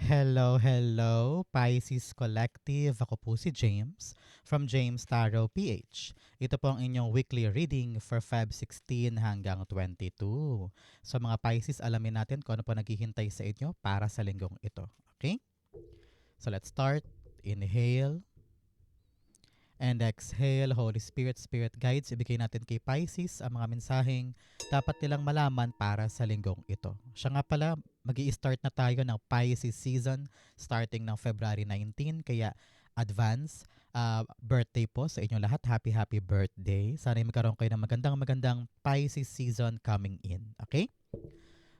Hello, hello, Pisces Collective. Ako po si James from James Tarot PH. Ito po ang inyong weekly reading for Feb 16 hanggang 22. So mga Pisces, alamin natin kung ano po naghihintay sa inyo para sa linggong ito. Okay? So let's start. Inhale and exhale. Holy Spirit, Spirit Guides, ibigay natin kay Pisces ang mga mensaheng dapat nilang malaman para sa linggong ito. Siya nga pala, mag-i-start na tayo ng Pisces season starting ng February 19. Kaya advance birthday po sa inyong lahat. Happy, happy birthday. Sana magkaroon kayo ng magandang Pisces season coming in. Okay?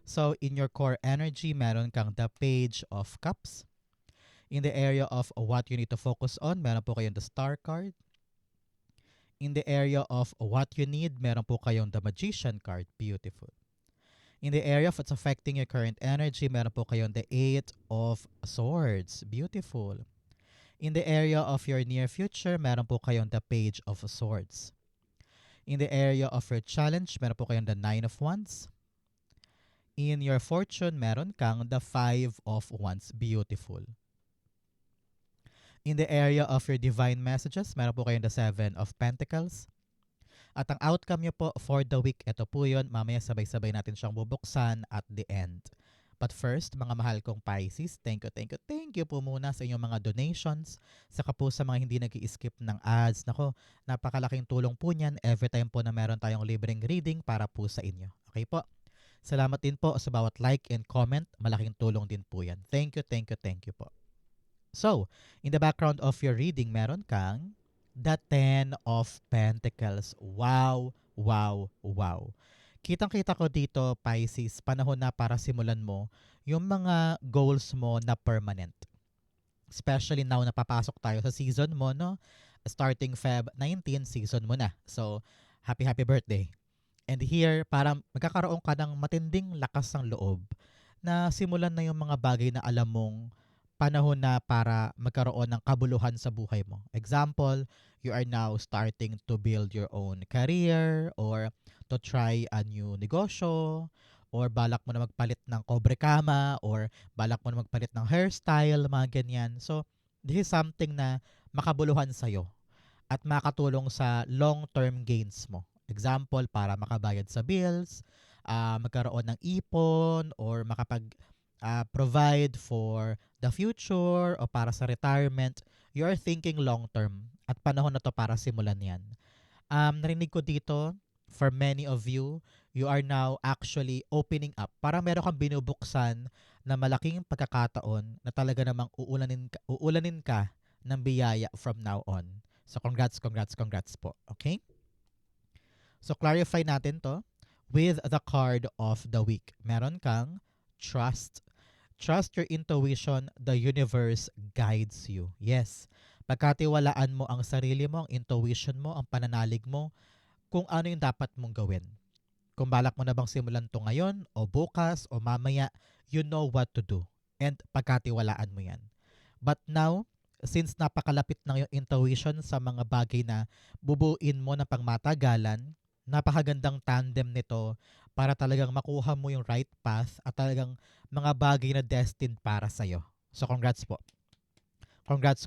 So, in your core energy, meron kang the Page of Cups. In the area of what you need to focus on, meron po kayong the Star card. In the area of what you need, meron po kayong the Magician card. Beautiful. In the area of what's affecting your current energy, meron po kayong the Eight of Swords. Beautiful. In the area of your near future, meron po kayong the Page of Swords. In the area of your challenge, meron po kayong the Nine of Wands. In your fortune, meron kang the Five of Wands. Beautiful. In the area of your divine messages, meron po kayong the Seven of Pentacles. At ang outcome nyo po for the week, ito po yun. Mamaya sabay-sabay natin siyang bubuksan at the end. But first, mga mahal kong Pisces, thank you po muna sa inyong mga donations. Saka po sa mga hindi nag-i-skip ng ads. Nako, napakalaking tulong po niyan every time po na meron tayong libreng reading para po sa inyo. Okay po? Salamat din po sa bawat like and comment. Malaking tulong din po yan. Thank you po. So, in the background of your reading, meron kang the Ten of Pentacles. Wow, wow, wow. Kitang-kita ko dito, Pisces, panahon na para simulan mo yung mga goals mo na permanent. Especially now na papasok tayo sa season mo, no? Starting Feb 19, season mo na. So, happy, happy birthday. And here, parang magkakaroon ka ng matinding lakas ng loob na simulan na yung mga bagay na alam mong panahon na para magkaroon ng kabuluhan sa buhay mo. Example, you are now starting to build your own career or to try a new negosyo or balak mo na magpalit ng kobre kama or balak mo na magpalit ng hairstyle, mga ganyan. So, this is something na makabuluhan sa'yo at makatulong sa long-term gains mo. Example, para makabayad sa bills, magkaroon ng ipon, or provide for the future o para sa retirement. You are thinking long-term at panahon na to para simulan yan. Narinig ko dito, for many of you, you are now actually opening up. Parang meron kang binubuksan na malaking pagkakataon na talaga namang uulanin ka ng biyaya from now on. So congrats po. Okay? So clarify natin to with the card of the week. Meron kang trust. Trust your intuition, the universe guides you. Yes. Pagkatiwalaan mo ang sarili mo, ang intuition mo, ang pananalig mo, kung ano yung dapat mong gawin. Kung balak mo na bang simulan to ngayon, o bukas, o mamaya, you know what to do. And pagkatiwalaan mo yan. But now, since napakalapit ng yung intuition sa mga bagay na bubuin mo na pangmatagalan, napakagandang tandem nito para talagang makuha mo yung right path at talagang mga bagay na destined para sa'yo. So congrats po. Congrats.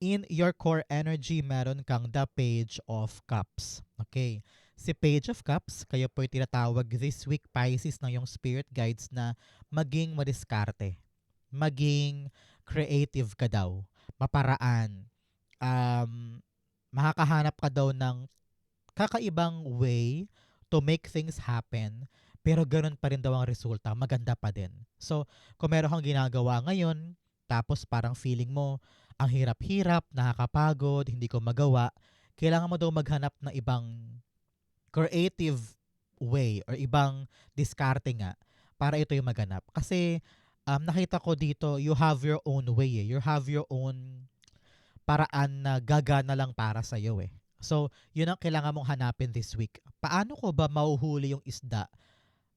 In your core energy, meron kang the Page of Cups. Okay. Si Page of Cups, kayo po tinatawag this week, Pisces, ng yung spirit guides na maging madiskarte. Maging creative ka daw. Maparaan. Makakahanap ka daw ng kakaibang way to make things happen, pero ganun pa rin daw ang resulta, maganda pa din. So, kung meron kang ginagawa ngayon, tapos parang feeling mo, ang hirap-hirap, nakakapagod, hindi ko magawa, kailangan mo daw maghanap ng ibang creative way or ibang diskarte nga para ito yung maganap. Kasi nakita ko dito, you have your own way. You have your own paraan na gagana lang para sa'yo eh. So, yun ang kailangan mong hanapin this week. Paano ko ba mahuhuli yung isda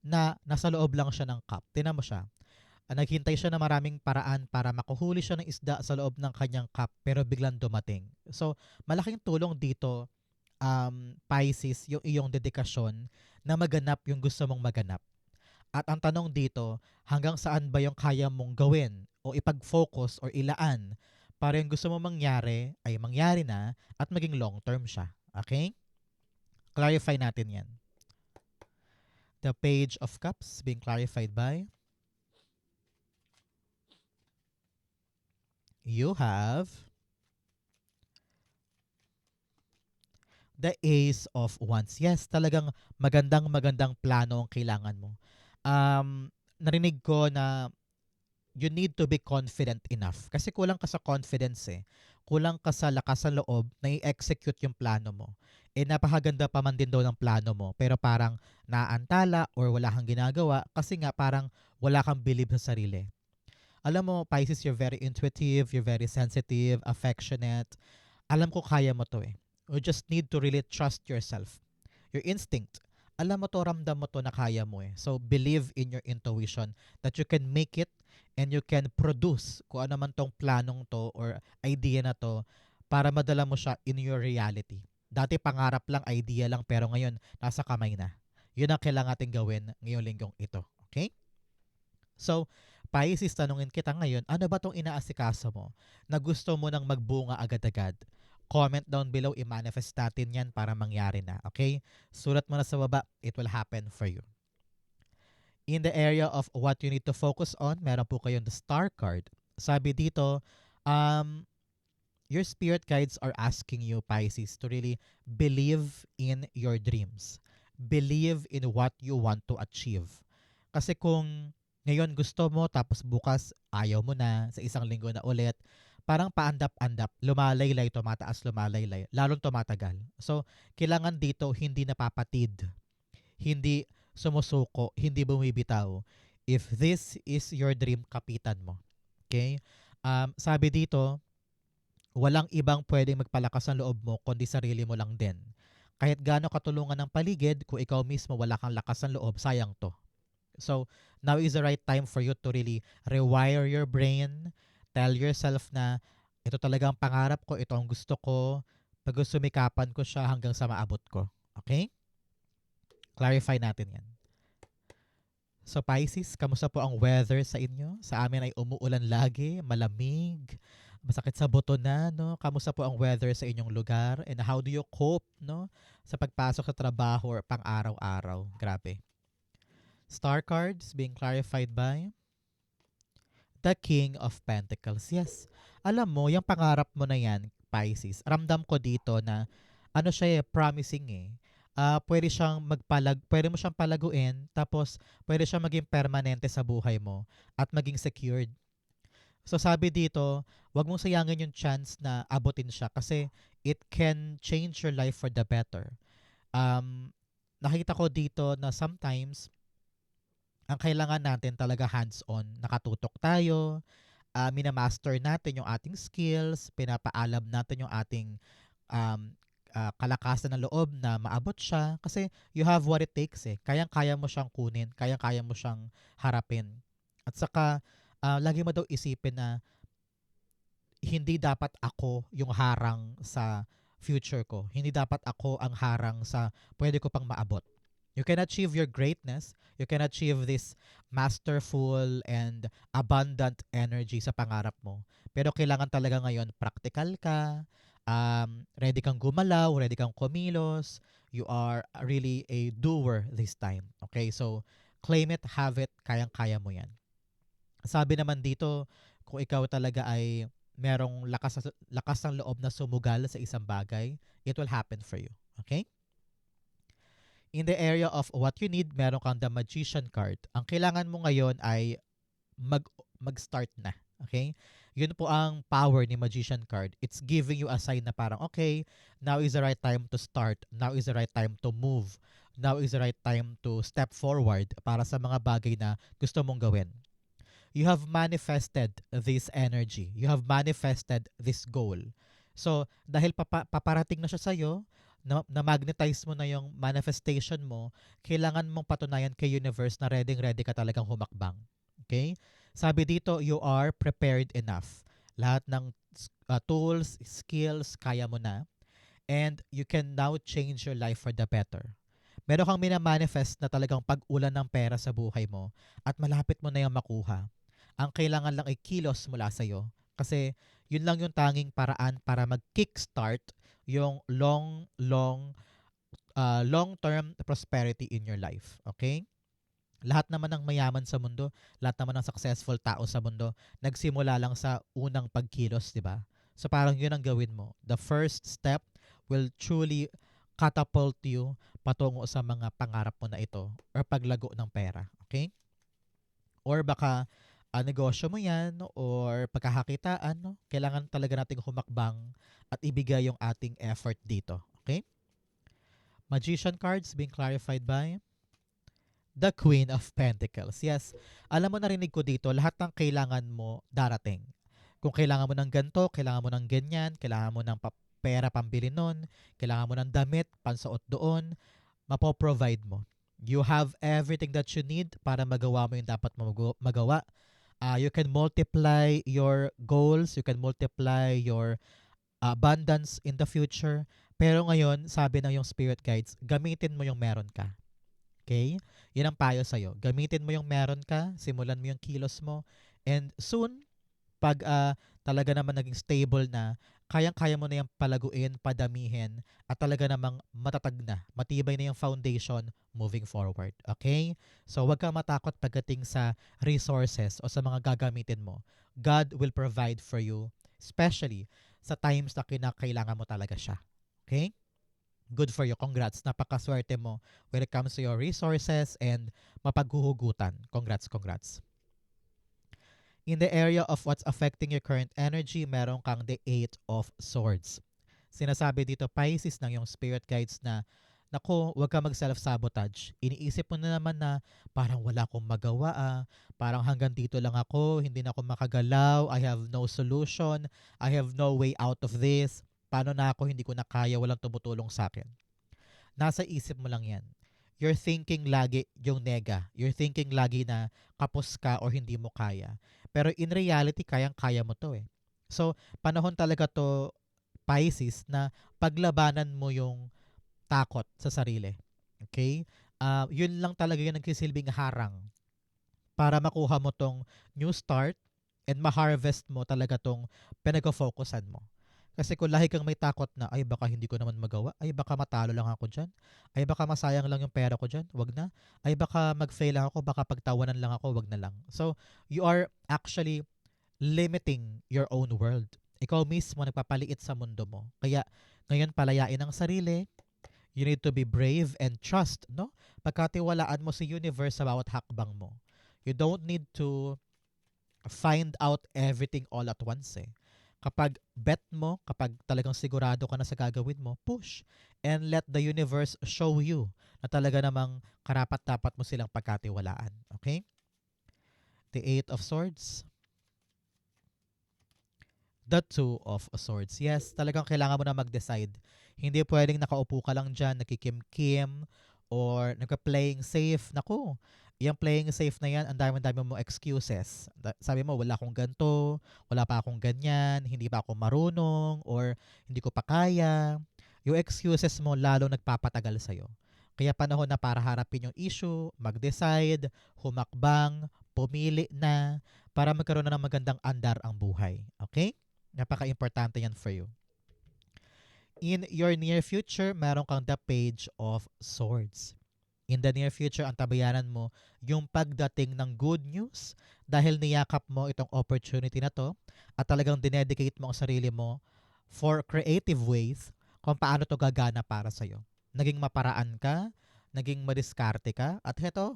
na nasa loob lang siya ng cup? Tingnan mo siya. Naghintay siya ng maraming paraan para makuhuli siya ng isda sa loob ng kanyang cup pero biglang dumating. So, malaking tulong dito, Pisces, yung iyong dedikasyon na maganap yung gusto mong maganap. At ang tanong dito, hanggang saan ba yung kaya mong gawin o ipag-focus or ilaan para yung gusto mo mangyari ay mangyari na at maging long-term siya. Okay? Clarify natin yan. The Page of Cups being clarified by you have the Ace of Wands. Yes, talagang magandang plano ang kailangan mo. Narinig ko na you need to be confident enough. Kasi kulang ka sa confidence eh. Kulang ka sa lakas ng loob na i-execute yung plano mo. Eh napakaganda pa man din daw ng plano mo. Pero parang naantala or wala kang ginagawa kasi nga parang wala kang believe sa sarili. Alam mo, Pisces, you're very intuitive, you're very sensitive, affectionate. Alam ko kaya mo to eh. You just need to really trust yourself. Your instinct. Alam mo to, ramdam mo to na kaya mo eh. So, believe in your intuition that you can make it and you can produce kung ano man tong planong to or idea na to para madala mo siya in your reality. Dati pangarap lang, idea lang, pero ngayon, nasa kamay na. Yun ang kailangan natin gawin ngayong linggong ito. Okay? So, Pisces, tanungin kita ngayon, ano ba tong inaasikaso mo na gusto mo nang magbunga agad-agad? Comment down below, i-manifest natin yan para mangyari na, okay? Sulat mo na sa baba, it will happen for you. In the area of what you need to focus on, meron po kayong the star card. Sabi dito, your spirit guides are asking you, Pisces, to really believe in your dreams. Believe in what you want to achieve. Kasi kung ngayon gusto mo tapos bukas ayaw mo na sa isang linggo na ulit, parang paandap-andap, lumalaylay, tumataas, lumalaylay, lalong tumatagal. So, kailangan dito hindi napapatid, hindi sumusuko, hindi bumibitaw. If this is your dream, kapitan mo. Okay? Sabi dito, walang ibang pwedeng magpalakas ng loob mo kundi sarili mo lang din. Kahit gaano katulungan ng paligid, kung ikaw mismo wala kang lakas ng loob, sayang to. So, now is the right time for you to really rewire your brain. Tell yourself na ito talaga ang pangarap ko, ito ang gusto ko. Pag-sumikapan ko siya hanggang sa maabot ko. Okay? Clarify natin yan. So Pisces, kamusta po ang weather sa inyo? Sa amin ay umuulan lagi, malamig, masakit sa buto na, no? Kamusta po ang weather sa inyong lugar? And how do you cope, no? Sa pagpasok sa trabaho or pang-araw-araw? Grabe. Star cards being clarified by the King of Pentacles. Yes. Alam mo, yung pangarap mo na yan, Pisces, ramdam ko dito na ano siya promising eh. Pwede mo siyang palaguin, tapos pwede siyang maging permanente sa buhay mo at maging secured. So sabi dito, wag mong sayangin yung chance na abutin siya kasi it can change your life for the better. Nakita ko dito na sometimes ang kailangan natin talaga hands-on. Nakatutok tayo, minamaster natin yung ating skills, pinapaalam natin yung ating um, kalakasan ng loob na maabot siya. Kasi you have what it takes eh. Kayang-kaya mo siyang kunin, kayang-kaya mo siyang harapin. At saka, lagi mo daw isipin na hindi dapat ako yung harang sa future ko. Hindi dapat ako ang harang sa pwede ko pang maabot. You can achieve your greatness. You can achieve this masterful and abundant energy sa pangarap mo. Pero kailangan talaga ngayon, practical ka, ready kang gumalaw, ready kang kumilos. You are really a doer this time. Okay, so claim it, have it, kayang-kaya mo yan. Sabi naman dito, kung ikaw talaga ay merong lakas ng loob na sumugal sa isang bagay, it will happen for you. Okay? In the area of what you need, meron kang the Magician card. Ang kailangan mo ngayon ay mag-start na. Okay? Yun po ang power ni Magician card. It's giving you a sign na parang, okay, now is the right time to start. Now is the right time to move. Now is the right time to step forward para sa mga bagay na gusto mong gawin. You have manifested this energy. You have manifested this goal. So, dahil paparating na siya sa'yo, na-magnetize mo na yung manifestation mo, kailangan mong patunayan kay universe na ready ka talagang humakbang. Okay? Sabi dito, you are prepared enough. Lahat ng tools, skills, kaya mo na. And you can now change your life for the better. Meron kang minamanifest na talagang pag-ulan ng pera sa buhay mo at malapit mo na yung makuha. Ang kailangan lang ay kilos mula sa'yo. Kasi yun lang yung tanging paraan para mag-kickstart yung long-term prosperity in your life. Okay? Lahat naman ng mayaman sa mundo, lahat naman ng successful tao sa mundo, nagsimula lang sa unang pagkilos, di ba? So parang yun ang gawin mo. The first step will truly catapult you patungo sa mga pangarap mo na ito or paglago ng pera. Okay? Or baka negosyo mo yan or pagkakakitaan, no? Kailangan talaga nating humakbang at ibigay yung ating effort dito. Okay? Magician cards being clarified by the Queen of Pentacles. Yes, alam mo, narinig ko dito, lahat ng kailangan mo darating. Kung kailangan mo ng ganito, kailangan mo ng ganyan, kailangan mo ng pera pambili nun, kailangan mo ng damit, pansuot doon, mapoprovide mo. You have everything that you need para magawa mo yung dapat mo magawa. You can multiply your goals, you can multiply your abundance in the future. Pero ngayon, sabi ng yung spirit guides, gamitin mo yung meron ka. Okay? Yan ang payo sa'yo. Gamitin mo yung meron ka, simulan mo yung kilos mo, and soon, pag talaga naman naging stable na, kayang-kaya mo na yung palaguin, padamihin, at talaga namang matatag na, matibay na yung foundation moving forward. Okay? So, huwag kang matakot pagdating sa resources o sa mga gagamitin mo. God will provide for you, especially sa times na kinakailangan mo talaga siya. Okay? Good for you. Congrats. Napakaswerte mo when it comes to your resources and mapaghuhugutan. Congrats, congrats. In the area of what's affecting your current energy, meron kang the Eight of Swords. Sinasabi dito, Pisces, ng yung spirit guides na, naku, huwag ka mag-self-sabotage. Iniisip mo na naman na parang wala akong magawa, parang hanggang dito lang ako, hindi na ako makagalaw, I have no solution, I have no way out of this, paano na ako, hindi ko na kaya, walang tumutulong sa akin. Nasa isip mo lang yan. You're thinking lagi yung nega. You're thinking lagi na kapos ka or hindi mo kaya. Pero in reality, kayang-kaya mo to eh. So, panahon talaga to, Pisces, na paglabanan mo yung takot sa sarili. Okay? Yun lang talaga yung nagsisilbing harang para makuha mo tong new start and ma-harvest mo talaga tong pinag-focusan mo. Kasi kung lahi kang may takot na, ay baka hindi ko naman magawa, ay baka matalo lang ako dyan, ay baka masayang lang yung pera ko dyan, wag na, ay baka mag-fail lang ako, baka pagtawanan lang ako, wag na lang. So, you are actually limiting your own world. Ikaw mismo nagpapaliit sa mundo mo. Kaya, ngayon palayain ang sarili, you need to be brave and trust, no? Pagkatiwalaan mo si universe sa bawat hakbang mo. You don't need to find out everything all at once eh. Kapag bet mo, kapag talagang sigurado ka na sa gagawin mo, push and let the universe show you na talaga namang karapat-dapat mo silang pagkatiwalaan. Okay? The Eight of Swords. The Two of Swords. Yes, talagang kailangan mo na mag-decide. Hindi pwedeng nakaupo ka lang dyan, nakikim-kim, or nagpa-playing safe. Naku, yung playing safe na yan, ang dami-dami mo excuses. Sabi mo, wala akong ganito, wala pa akong ganyan, hindi pa ako marunong, or hindi ko pa kaya. Yung excuses mo lalo nagpapatagal sa'yo. Kaya panahon na para harapin yung issue, mag-decide, humakbang, pumili na, para magkaroon na ng magandang andar ang buhay. Okay? Napaka-importante yan for you. In your near future, meron kang the Page of Swords. In the near future, ang tabayanan mo yung pagdating ng good news dahil niyakap mo itong opportunity na to at talagang dinedicate mo ang sarili mo for creative ways kung paano to gagana para sa'yo. Naging maparaan ka, naging madiskarte ka, at heto,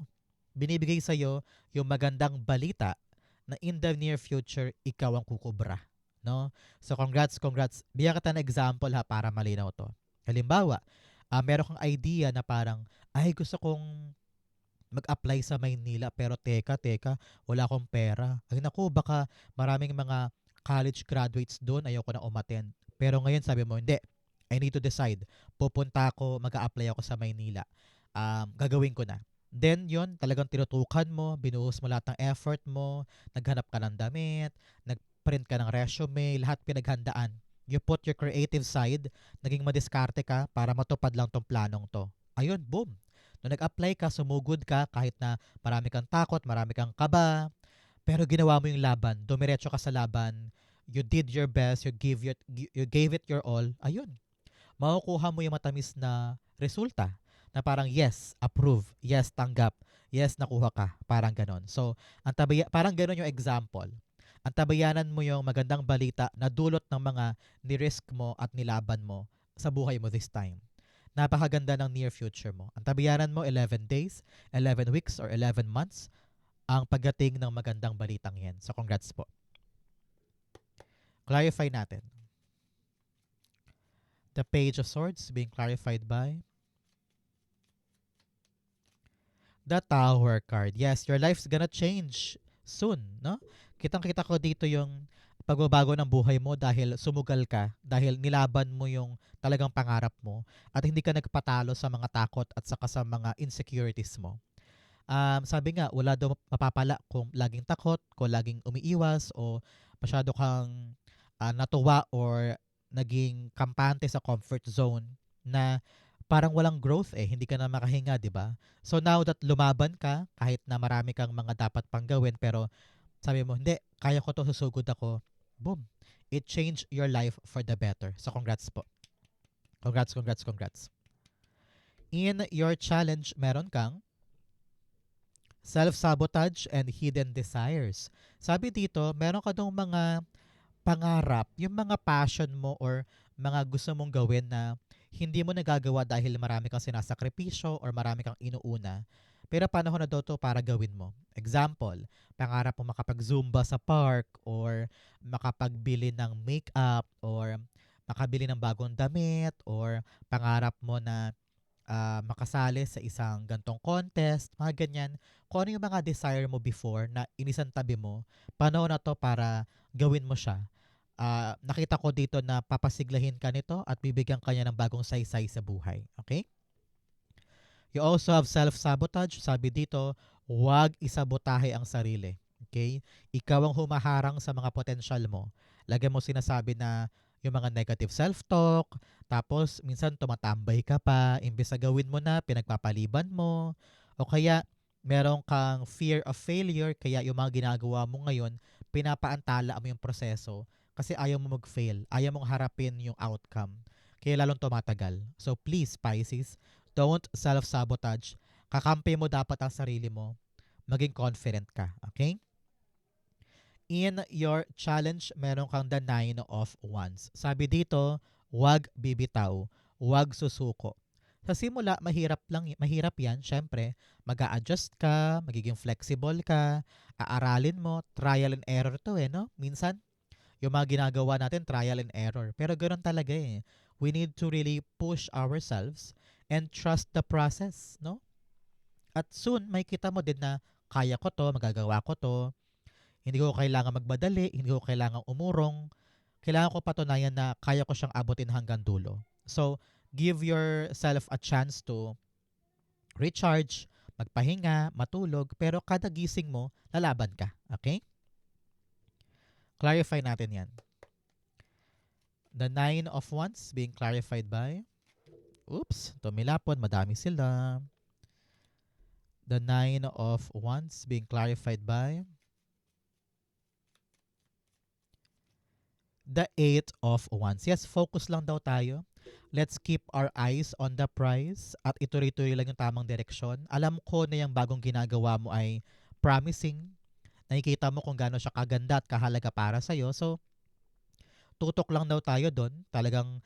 binibigay sa'yo yung magandang balita na in the near future, ikaw ang kukubra. No? So congrats, congrats. Bigyan kita ng example ha para malinaw to. Halimbawa, meron kang idea na parang, ay gusto kong mag-apply sa Maynila pero teka, wala akong pera. Ay naku, baka maraming mga college graduates doon, ayoko na umattend. Pero ngayon sabi mo, hindi, I need to decide. Pupunta ako, mag-a-apply ako sa Maynila. Gagawin ko na. Then yon talagang tinutukan mo, binuhos mo lahat ng effort mo, naghanap ka ng damit, nagprint ka ng resume, lahat pinaghandaan. You put your creative side, naging madiskarte ka para matupad lang tong planong to. Ayun, boom. Nung nag-apply ka, sumugod ka kahit na marami kang takot, marami kang kaba, pero ginawa mo yung laban, dumiretso ka sa laban, you did your best, you gave it your all, ayun, makukuha mo yung matamis na resulta na parang yes, approve, yes, tanggap, yes, nakuha ka, parang ganon. So, parang ganon yung example. Antabayanan mo yung magandang balita na dulot ng mga ni-risk mo at nilaban mo sa buhay mo this time. Napakaganda ng near future mo. Antabayanan mo 11 days, 11 weeks, or 11 months ang pagdating ng magandang balitang yan. So, congrats po. Clarify natin. The Page of Swords being clarified by the Tower card. Yes, your life's gonna change soon, no? Kitang-kita ko dito yung pagbabago ng buhay mo dahil sumugal ka, dahil nilaban mo yung talagang pangarap mo at hindi ka nagpatalo sa mga takot at saka sa mga insecurities mo. Sabi nga, wala daw mapapala kung laging takot, kung laging umiiwas o masyado kang natuwa or naging kampante sa comfort zone na parang walang growth hindi ka na makahinga, 'di ba? So now that lumaban ka, kahit na marami kang mga dapat pang gawin, pero sabi mo, hindi, kaya ko to, susugod ako. Boom. It changed your life for the better. So congrats po. Congrats, congrats, congrats. In your challenge, meron kang self-sabotage and hidden desires. Sabi dito, meron ka dong mga pangarap, yung mga passion mo or mga gusto mong gawin na hindi mo nagagawa dahil marami kang sinasakripisyo or marami kang inuuna. Pero panahon na daw to para gawin mo. Example, pangarap mo makapag-zumba sa park or makapagbili ng makeup or makabili ng bagong damit or pangarap mo na makasali sa isang gantong contest, mga ganyan. Kung ano yung mga desire mo before na inisantabi mo, panahon na to para gawin mo siya. Nakita ko dito na papasiglahin ka nito at bibigyan ka niya ng bagong saysay sa buhay. Okay? You also have self-sabotage. Sabi dito, huwag isabotahe ang sarili. Okay? Ikaw ang humaharang sa mga potensyal mo. Lagi mo sinasabi na yung mga negative self-talk, tapos minsan tumatambay ka pa, imbes na gawin mo na, pinagpapaliban mo, o kaya meron kang fear of failure, kaya yung mga ginagawa mo ngayon, pinapaantala mo yung proseso kasi ayaw mo mag-fail, ayaw mong harapin yung outcome. Kaya lalong tumatagal. So please, Pisces, don't self-sabotage. Kakampi mo dapat ang sarili mo. Maging confident ka. Okay? In your challenge, meron kang the 9 of Wands. Sabi dito, huwag bibitaw, huwag susuko. Sa simula, mahirap yan. Syempre, mag-a-adjust ka, magiging flexible ka, aaralin mo, trial and error to no? Minsan, yung mga ginagawa natin, trial and error. Pero ganoon talaga We need to really push ourselves and trust the process, no? At soon, may kita mo din na kaya ko to, magagawa ko to. Hindi ko kailangan magmadali, hindi ko kailangan umurong. Kailangan ko patunayan na kaya ko siyang abutin hanggang dulo. So, give yourself a chance to recharge, magpahinga, matulog, pero kada gising mo, lalaban ka. Okay? Clarify natin yan. The 9 of Wands being clarified by, tumilapon, madami sila. The 9 of Wands being clarified by the 8 of Wands. Yes, focus lang daw tayo. Let's keep our eyes on the prize at ituloy-tuloy lang yung tamang direksyon. Alam ko na yung bagong ginagawa mo ay promising. Nakikita mo kung gaano siya kaganda at kahalaga para sa'yo. So, tutok lang daw tayo doon. Talagang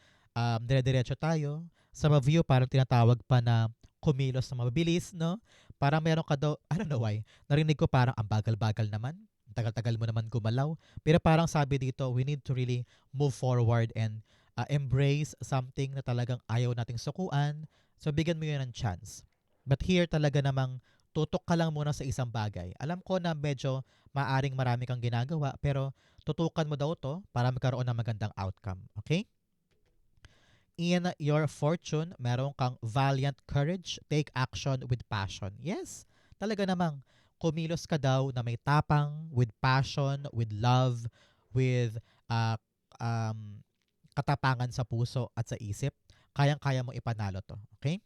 dire-diretso tayo. Sa view, parang tinatawag pa na kumilos na mabilis, no? Parang meron ka daw, I don't know why, narinig ko parang ang bagal-bagal naman. Tagal-tagal mo naman gumalaw. Pero parang sabi dito, we need to really move forward and embrace something na talagang ayaw nating sukuan. So, bigyan mo yun ng chance. But here talaga namang tutok ka lang muna sa isang bagay. Alam ko na medyo maaring marami kang ginagawa, pero tutukan mo daw to para magkaroon ng magandang outcome. Okay? In your fortune, meron kang valiant courage, take action with passion. Yes, talaga namang kumilos ka daw na may tapang, with passion, with love, with uh, um, katapangan sa puso at sa isip. Kayang-kaya mo ipanalo to. Okay?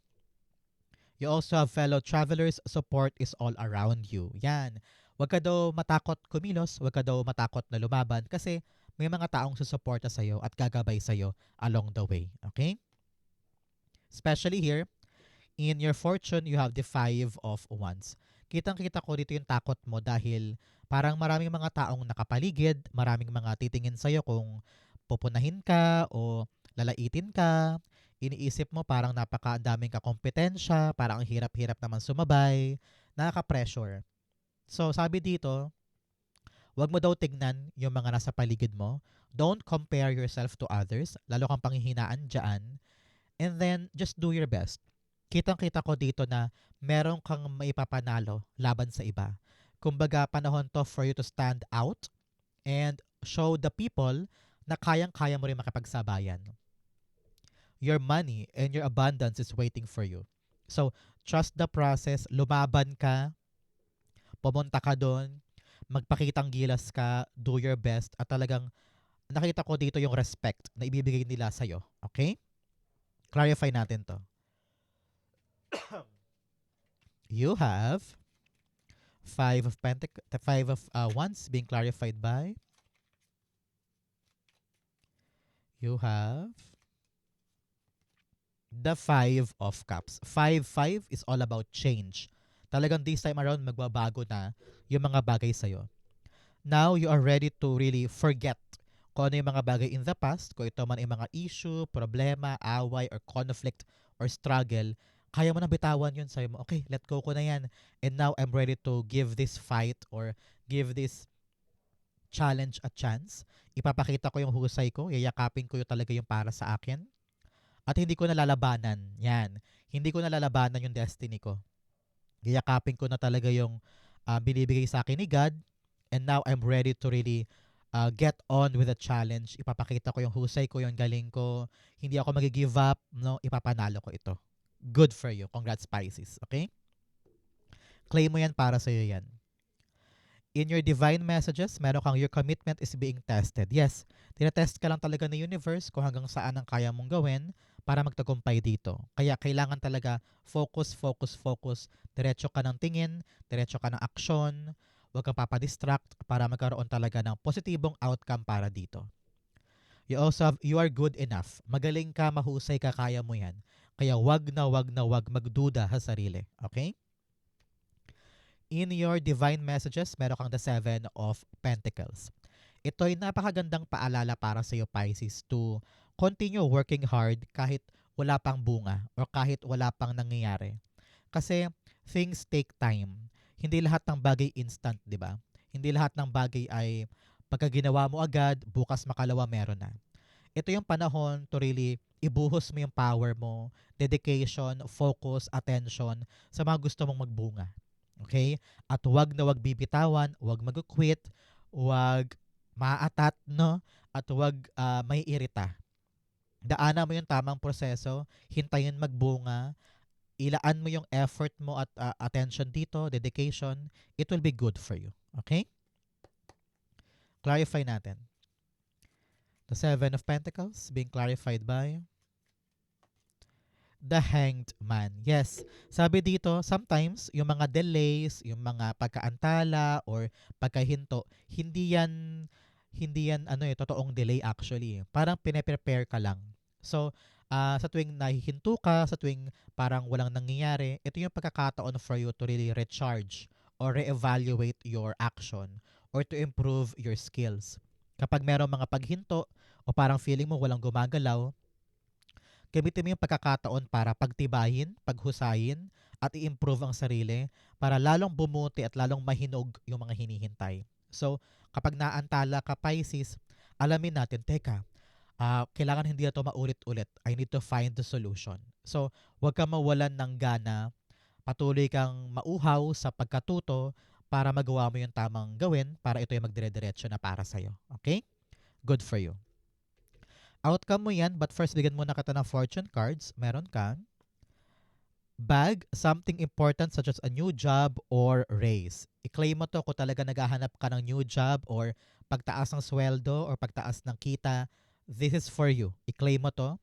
You also have fellow travelers. Support is all around you. Yan. Huwag ka daw matakot kumilos. Huwag ka daw matakot na lumaban kasi may mga taong susuporta sa'yo at gagabay sa'yo along the way. Okay? Especially here, in your fortune, you have the Five of Wands. Kitang-kita ko dito yung takot mo dahil parang maraming mga taong nakapaligid, maraming mga titingin sa'yo kung pupunahin ka o lalaitin ka. Iniisip mo parang napakadaming kakompetensya, parang ang hirap-hirap naman sumabay, nakaka-pressure. So sabi dito, wag mo daw tignan yung mga nasa paligid mo. Don't compare yourself to others, lalo kang panghihinaan dyan. And then, just do your best. Kitang-kita ko dito na meron kang maipapanalo laban sa iba. Kumbaga, panahon to for you to stand out and show the people na kayang-kaya mo rin makipagsabayan. Your money and your abundance is waiting for you. So, trust the process, lumaban ka, pumunta ka doon, magpakitang gilas ka, do your best, at talagang nakita ko dito yung respect na ibibigay nila sa'yo. Okay? Clarify natin to. You have the Five of Wands being clarified by. You have the Five of Cups. 5-5 is all about change. Talagang this time around, magbabago na yung mga bagay sa'yo. Now, you are ready to really forget kung ano yung mga bagay in the past, kung ito man yung mga issue, problema, away, or conflict, or struggle, kaya mo nang bitawan yun. Sabi mo, okay, let go ko na yan. And now, I'm ready to give this fight or give this challenge a chance. Ipapakita ko yung husay ko, yayakapin ko yung talaga yung para sa akin. At hindi ko nalalabanan. Yan. Hindi ko nalalabanan yung destiny ko. Yayakapin ko na talaga yung binibigay sa akin ni God. And now, I'm ready to really get on with the challenge. Ipapakita ko yung husay ko, yung galing ko. Hindi ako mag-give up. No? Ipapanalo ko ito. Good for you. Congrats, Pisces. Okay? Claim mo yan para sa'yo yan. In your divine messages, meron kang your commitment is being tested. Yes, tinetest ka lang talaga ng universe kung hanggang saan ang kaya mong gawin para magtagumpay dito. Kaya kailangan talaga focus, focus, focus. Diretso ka ng tingin, diretso ka ng aksyon. Huwag kang papadistract para magkaroon talaga ng positibong outcome para dito. You are good enough. Magaling ka, mahusay ka, kaya mo yan. Kaya wag magduda sa sarili. Okay? In your divine messages, meron kang the Seven of Pentacles. Ito ay napakagandang paalala para sa iyo, Pisces, to continue working hard kahit wala pang bunga or kahit wala pang nangyayari. Kasi things take time. Hindi lahat ng bagay instant, di ba? Hindi lahat ng bagay ay pagka ginawa mo agad, bukas makalawa meron na. Ito yung panahon to really ibuhos mo yung power mo, dedication, focus, attention sa mga gusto mong magbunga. Okay? At wag na wag bibitawan, wag mag-quit, wag maatat, no? At wag may irita. Daanan mo yung tamang proseso, hintayin magbunga, ilaan mo yung effort mo at attention dito, dedication, it will be good for you. Okay? Clarify natin. The Seven of Pentacles being clarified by the Hanged Man. Yes, sabi dito, sometimes yung mga delays, yung mga pagkaantala or pagkahinto, hindi yan totoong delay actually. Parang pine-prepare ka lang. So, sa tuwing nahihinto ka, sa tuwing parang walang nangyayari, ito yung pagkakataon for you to really recharge or re-evaluate your action or to improve your skills. Kapag merong mga paghinto o parang feeling mo walang gumagalaw, gamitin mo yung pagkakataon para pagtibayin, paghusayin, at i-improve ang sarili para lalong bumuti at lalong mahinog yung mga hinihintay. So, kapag naantala ka, Pisces, alamin natin, teka, kailangan hindi na ito maulit-ulit. I need to find the solution. So, huwag kang mawalan ng gana, patuloy kang mauhaw sa pagkatuto para magawa mo yung tamang gawin para ito yung magdire-diretso na para sa'yo. Okay? Good for you. Outcome mo yan, but first bigyan muna kita ng fortune cards. Meron kang bag, something important such as a new job or raise. I-claim mo to kung talaga naghahanap ka ng new job or pagtaas ng sweldo or pagtaas ng kita. This is for you. I-claim mo to.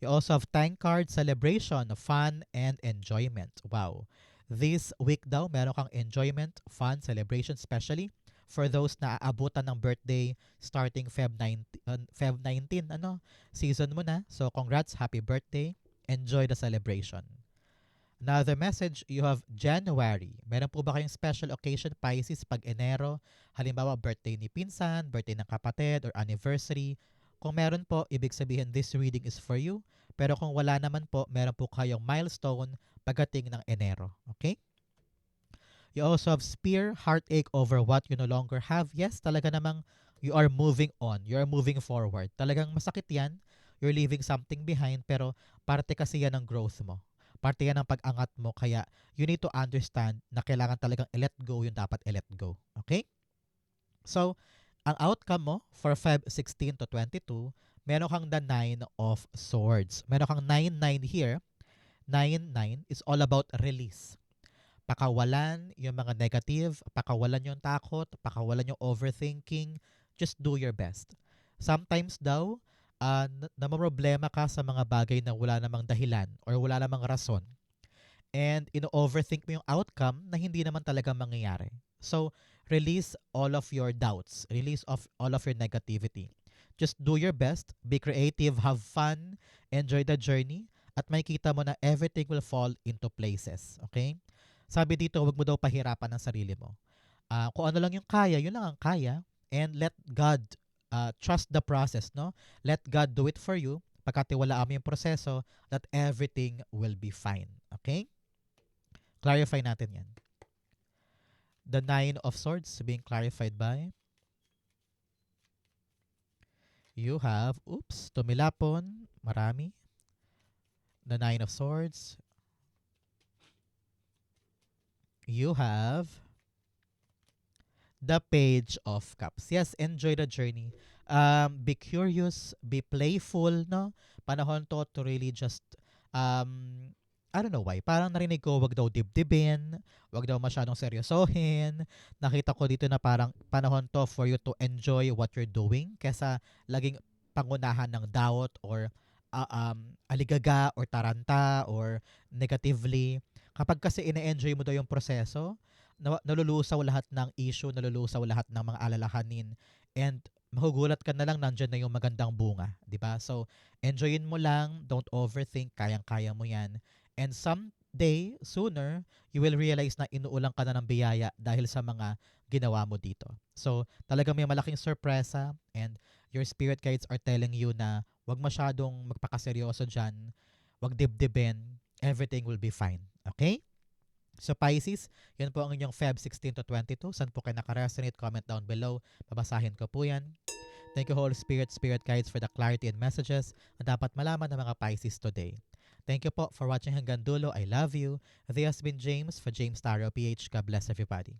You also have time card, celebration, fun, and enjoyment. Wow. This week daw, meron kang enjoyment, fun, celebration, especially for those na aabutan ng birthday starting Feb 19, season mo na. So, congrats, happy birthday. Enjoy the celebration. Another message, you have January. Meron po ba kayong special occasion, Pisces, pag Enero? Halimbawa, birthday ni pinsan, birthday ng kapatid, or anniversary. Kung meron po, ibig sabihin this reading is for you. Pero kung wala naman po, meron po kayong milestone pagdating ng Enero. Okay? You also have Spear, heartache over what you no longer have. Yes, talaga namang you are moving on. You are moving forward. Talagang masakit yan. You're leaving something behind, pero parte kasi yan ng growth mo. Parte yan ng pag-angat mo. Kaya you need to understand na kailangan talagang i-let go yung dapat i-let go. Okay? So, ang outcome mo for Feb 16 to 22, meron kang the 9 of Swords. Meron kang 9-9 here. 9-9 is all about release. Pakawalan yung mga negative, pakawalan yung takot, pakawalan yung overthinking. Just do your best. Sometimes daw, namamroblema ka sa mga bagay na wala namang dahilan or wala namang rason. And ino-overthink mo yung outcome na hindi naman talaga mangyayari. So, release all of your doubts. Release all of your negativity. Just do your best. Be creative. Have fun. Enjoy the journey. At makikita mo na everything will fall into places. Okay? Sabi dito, huwag mo daw pahirapan ang sarili mo. Kung ano lang yung kaya, yun lang ang kaya. And let God trust the process, no? Let God do it for you. Pagkatiwalaan mo yung proseso, that everything will be fine. Okay? Clarify natin yan. The 9 of Swords being clarified by you have, tumilapon, marami. The 9 of Swords. You have the Page of Cups. Yes, enjoy the journey. Be curious, be playful, no? Panahon to really just, I don't know why. Parang narinig ko, wag daw dibdibin, wag daw masyadong seryosohin. Nakita ko dito na parang panahon to for you to enjoy what you're doing kesa laging pangunahan ng doubt or aligaga or taranta or negatively. Kapag kasi ine-enjoy mo daw yung proseso, nalulusaw lahat ng issue, nalulusaw lahat ng mga alalahanin, and mahugulat ka na lang nandyan na yung magandang bunga, di ba? So, enjoyin mo lang, don't overthink, kayang-kaya mo yan. And someday, sooner, you will realize na inuulang ka na ng biyaya dahil sa mga ginawa mo dito. So, talagang may malaking sorpresa, and your spirit guides are telling you na wag masyadong magpakaseryoso dyan, wag dibdibin, everything will be fine. Okay? So Pisces, yan po ang inyong Feb 16 to 22. Saan po kayo nakaresonate? Comment down below. Babasahin ko po yan. Thank you Holy Spirit, Spirit Guides for the clarity and messages na dapat malaman ng mga Pisces today. Thank you po for watching hanggang dulo. I love you. This has been James for James Tarot PH. God bless everybody.